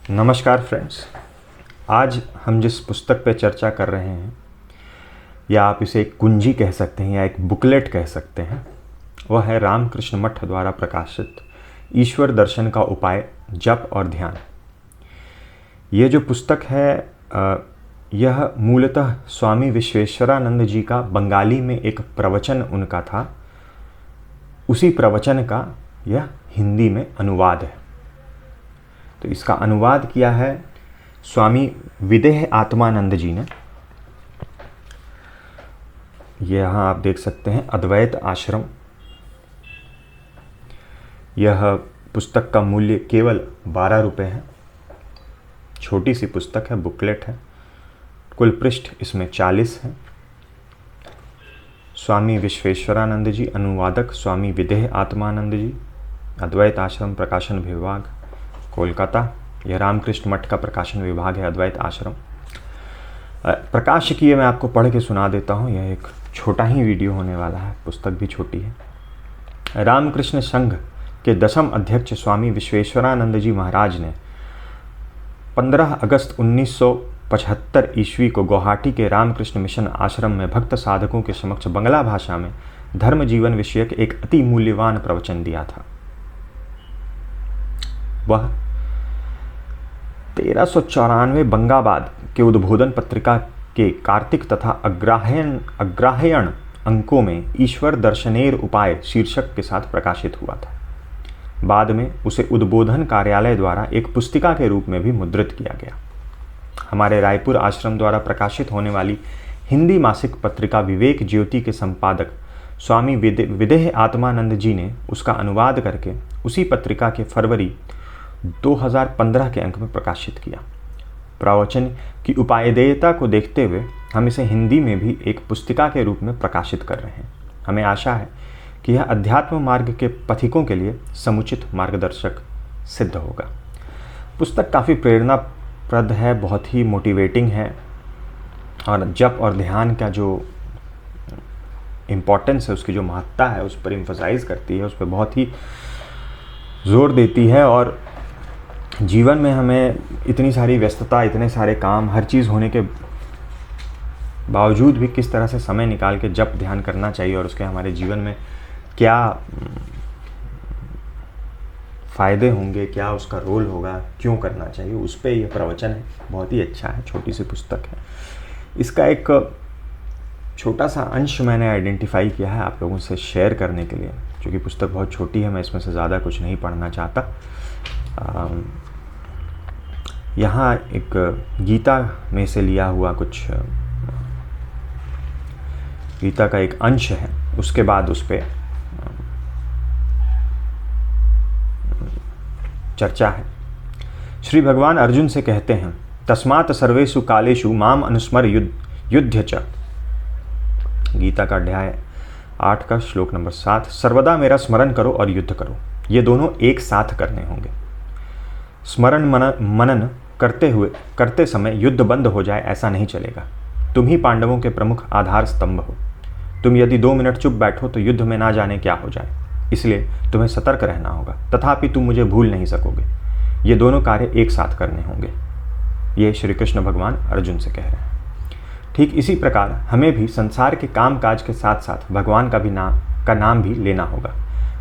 नमस्कार फ्रेंड्स। आज हम जिस पुस्तक पे चर्चा कर रहे हैं, या आप इसे एक कुंजी कह सकते हैं या एक बुकलेट कह सकते हैं, वह है रामकृष्ण मठ द्वारा प्रकाशित ईश्वर दर्शन का उपाय, जप और ध्यान। ये जो पुस्तक है यह मूलतः स्वामी विश्वेश्वरानंद जी का बंगाली में एक प्रवचन उनका था। उसी प्रवचन का यह हिंदी में अनुवाद है। तो इसका अनुवाद किया है स्वामी विदेह आत्मानंद जी ने। यहाँ आप देख सकते हैं अद्वैत आश्रम। यह पुस्तक का मूल्य केवल 12 रुपये है। छोटी सी पुस्तक है, बुकलेट है। कुल पृष्ठ इसमें 40 हैं। स्वामी विश्वेश्वरानंद जी, अनुवादक स्वामी विदेह आत्मानंद जी, अद्वैत आश्रम, प्रकाशन विभाग, कोलकाता। यह रामकृष्ण मठ का प्रकाशन विभाग है, अद्वैत आश्रम। प्रकाशकीय मैं आपको पढ़ के सुना देता हूँ। यह एक छोटा ही वीडियो होने वाला है, पुस्तक भी छोटी है। रामकृष्ण संघ के 10वें अध्यक्ष स्वामी विश्वेश्वरानंद जी महाराज ने 15 अगस्त 1975 ईस्वी को गुवाहाटी के रामकृष्ण मिशन आश्रम में भक्त साधकों के समक्ष बंगला भाषा में धर्म जीवन विषयक एक अति मूल्यवान प्रवचन दिया था। वह 1394 बंगाबाद के उद्बोधन पत्रिका के कार्तिक तथा अग्राहयण अंकों में ईश्वर दर्शनेर उपाय शीर्षक के साथ प्रकाशित हुआ था। बाद में उसे उद्बोधन कार्यालय द्वारा एक पुस्तिका के रूप में भी मुद्रित किया गया। हमारे रायपुर आश्रम द्वारा प्रकाशित होने वाली हिंदी मासिक पत्रिका विवेक ज्योति के संपादक स्वामी विदेह आत्मानंद जी ने उसका अनुवाद करके उसी पत्रिका के फरवरी 2015 के अंक में प्रकाशित किया। प्रवचन की उपादेयता को देखते हुए हम इसे हिंदी में भी एक पुस्तिका के रूप में प्रकाशित कर रहे हैं। हमें आशा है कि यह अध्यात्म मार्ग के पथिकों के लिए समुचित मार्गदर्शक सिद्ध होगा। पुस्तक काफ़ी प्रेरणाप्रद है, बहुत ही मोटिवेटिंग है, और जप और ध्यान का जो इम्पोर्टेंस है, उसकी जो महत्ता है, उस पर एम्फसाइज करती है, उस पर बहुत ही जोर देती है। और जीवन में हमें इतनी सारी व्यस्तता, इतने सारे काम, हर चीज़ होने के बावजूद भी किस तरह से समय निकाल के जप ध्यान करना चाहिए और उसके हमारे जीवन में क्या फ़ायदे होंगे, क्या उसका रोल होगा, क्यों करना चाहिए, उस पर यह प्रवचन है। बहुत ही अच्छा है, छोटी सी पुस्तक है। इसका एक छोटा सा अंश मैंने आइडेंटिफाई किया है आप लोगों से शेयर करने के लिए, क्योंकि पुस्तक बहुत छोटी है, मैं इसमें से ज़्यादा कुछ नहीं पढ़ना चाहता। यहाँ एक गीता में से लिया हुआ कुछ गीता का एक अंश है, उसके बाद उस पर चर्चा है। श्री भगवान अर्जुन से कहते हैं, तस्मात् सर्वेषु कालेषु माम अनुस्मर युध्य च। गीता का अध्याय 8 का श्लोक नंबर 7। सर्वदा मेरा स्मरण करो और युद्ध करो। ये दोनों एक साथ करने होंगे। स्मरण मनन करते समय युद्ध बंद हो जाए, ऐसा नहीं चलेगा। तुम ही पांडवों के प्रमुख आधार स्तंभ हो। तुम यदि 2 मिनट चुप बैठो तो युद्ध में ना जाने क्या हो जाए, इसलिए तुम्हें सतर्क रहना होगा। तथापि तुम मुझे भूल नहीं सकोगे। ये दोनों कार्य एक साथ करने होंगे। ये श्री कृष्ण भगवान अर्जुन से कह रहे हैं। ठीक इसी प्रकार हमें भी संसार के काम काज के साथ साथ भगवान का नाम भी लेना होगा।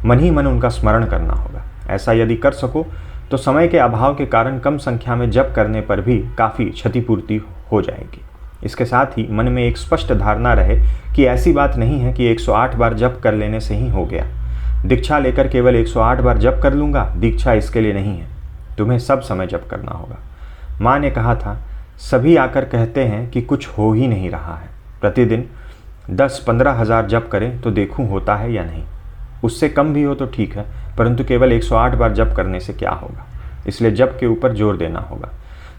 मन ही मन उनका स्मरण करना होगा। ऐसा यदि कर सको तो समय के अभाव के कारण कम संख्या में जप करने पर भी काफ़ी क्षतिपूर्ति हो जाएगी। इसके साथ ही मन में एक स्पष्ट धारणा रहे कि ऐसी बात नहीं है कि 108 बार जप कर लेने से ही हो गया। दीक्षा लेकर केवल 108 बार जप कर लूँगा, दीक्षा इसके लिए नहीं है। तुम्हें सब समय जप करना होगा। माँ ने कहा था, सभी आकर कहते हैं कि कुछ हो ही नहीं रहा है। प्रतिदिन 10-15 हज़ार जप करें तो देखूं होता है या नहीं। उससे कम भी हो तो ठीक है, परंतु केवल 108 बार जप करने से क्या होगा। इसलिए जप के ऊपर जोर देना होगा।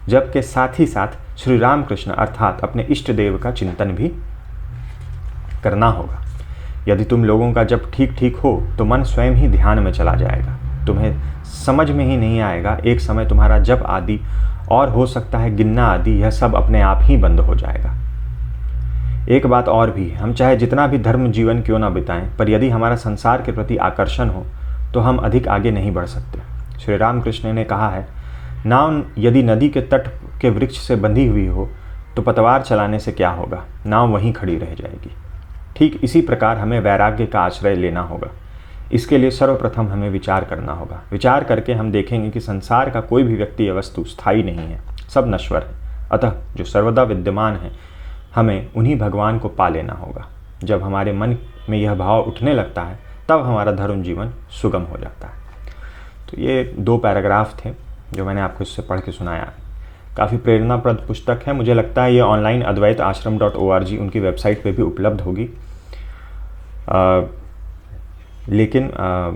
जप के साथ ही साथ श्री रामकृष्ण अर्थात अपने इष्ट देव का चिंतन भी करना होगा। यदि तुम लोगों का जप ठीक ठीक हो तो मन स्वयं ही ध्यान में चला जाएगा। तुम्हें समझ में ही नहीं आएगा। एक समय तुम्हारा जप आदि और हो सकता है गिनना आदि, यह सब अपने आप ही बंद हो जाएगा। एक बात और भी है, हम चाहे जितना भी धर्म जीवन क्यों ना बिताएं, पर यदि हमारा संसार के प्रति आकर्षण हो तो हम अधिक आगे नहीं बढ़ सकते। श्री रामकृष्ण ने कहा है, नाव यदि नदी के तट के वृक्ष से बंधी हुई हो तो पतवार चलाने से क्या होगा, नाव वहीं खड़ी रह जाएगी। ठीक इसी प्रकार हमें वैराग्य का आश्रय लेना होगा। इसके लिए सर्वप्रथम हमें विचार करना होगा। विचार करके हम देखेंगे कि संसार का कोई भी व्यक्ति या वस्तु स्थायी नहीं है, सब नश्वर है। अतः जो सर्वदा विद्यमान है, हमें उन्हीं भगवान को पा लेना होगा। जब हमारे मन में यह भाव उठने लगता है तब हमारा धर्म जीवन सुगम हो जाता है। तो ये 2 पैराग्राफ थे जो मैंने आपको इससे पढ़ के सुनाया। काफ़ी प्रेरणाप्रद पुस्तक है। मुझे लगता है ये ऑनलाइन advaitashram.org उनकी वेबसाइट पे भी उपलब्ध होगी। लेकिन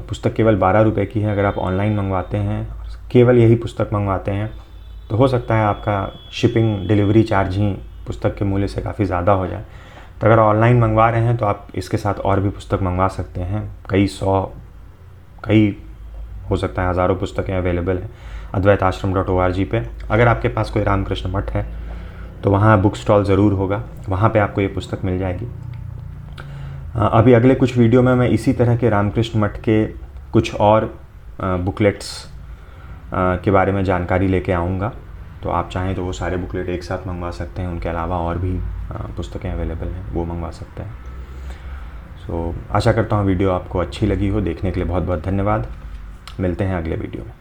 पुस्तक केवल 12 रुपये की है। अगर आप ऑनलाइन मंगवाते हैं, केवल यही पुस्तक मंगवाते हैं, तो हो सकता है आपका शिपिंग डिलीवरी चार्ज ही पुस्तक के मूल्य से काफ़ी ज़्यादा हो जाए। तो अगर ऑनलाइन मंगवा रहे हैं तो आप इसके साथ और भी पुस्तक मंगवा सकते हैं। कई हो सकता है हज़ारों पुस्तकें अवेलेबल हैं advaitashram.org पे। अगर आपके पास कोई रामकृष्ण मठ है तो वहाँ बुक स्टॉल ज़रूर होगा, वहाँ पे आपको ये पुस्तक मिल जाएगी। अभी अगले कुछ वीडियो में मैं इसी तरह के रामकृष्ण मठ के कुछ और बुकलेट्स के बारे में जानकारी लेके आऊँगा। तो आप चाहें तो वो सारे बुकलेट एक साथ मंगवा सकते हैं। उनके अलावा और भी पुस्तकें अवेलेबल हैं, वो मंगवा सकते हैं। सो आशा करता हूँ वीडियो आपको अच्छी लगी हो। देखने के लिए बहुत बहुत धन्यवाद। मिलते हैं अगले वीडियो में।